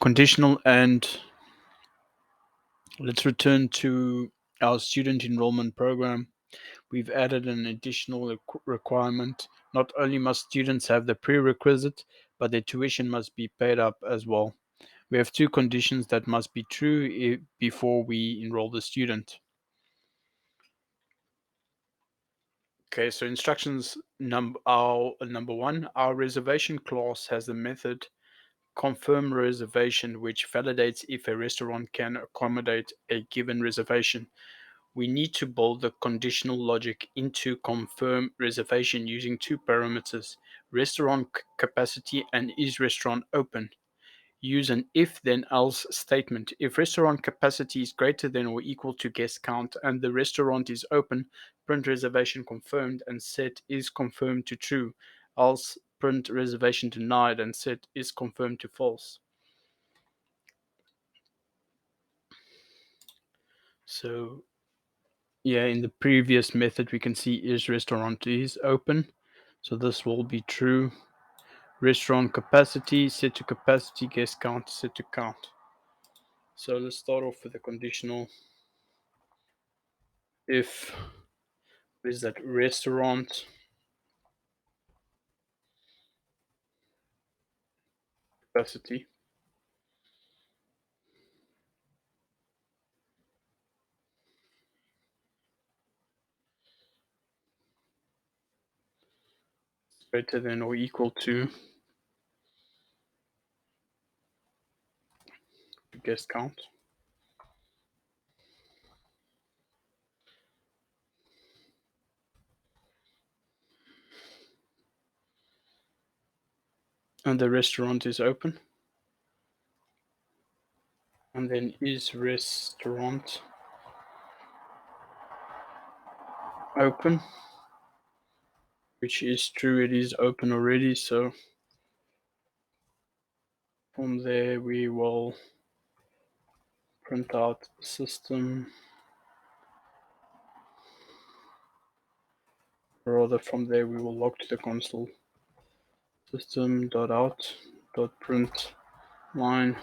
Conditional, and let's return to our student enrollment program. We've added an additional requirement. Not only must students have the prerequisite, but their tuition must be paid up as well. We have two conditions that must be true before we enroll the student. Okay, so instructions number one, our reservation clause has a method confirm reservation which validates if a restaurant can accommodate a given reservation. We need to build the conditional logic into confirm reservation using two parameters, restaurant capacity and is restaurant open. Use an if then else statement. If restaurant capacity is greater than or equal to guest count and the restaurant is open, print reservation confirmed and set is confirmed to true. Else print reservation denied and set is confirmed to false. So yeah, in the previous method we can see is restaurant is open. So this will be true. Restaurant capacity set to capacity, guest count set to count. So let's start off with the conditional. If is that restaurant capacity greater than or equal to the guest count. And the restaurant is open. And then is restaurant open, which is true, it is open already. So from there we will print out system, rather from there we will log to the console system.out.print line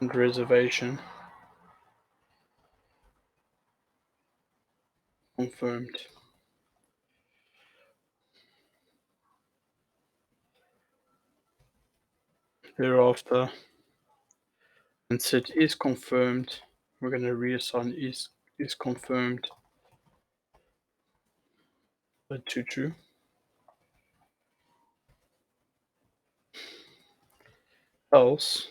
and reservation confirmed. Thereafter, and set is confirmed, we're going to reassign is confirmed to true. Else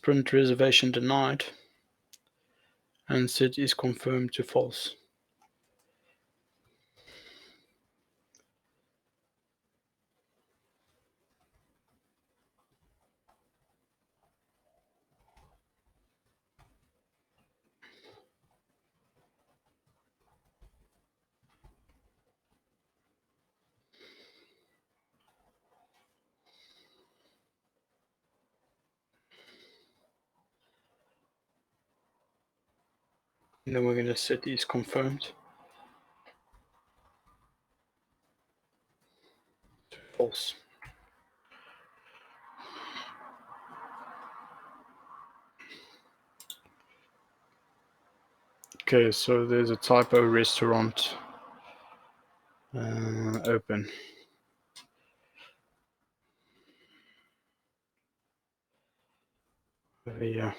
print reservation denied and set is confirmed to false. And then we're going to set is confirmed to false. Okay, so there's a typo, restaurant open. Yeah.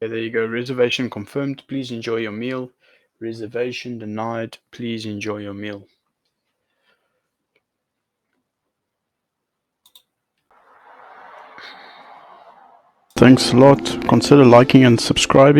Okay, there you go. Reservation confirmed. Please enjoy your meal. Reservation denied. Please enjoy your meal. Thanks a lot. Consider liking and subscribing.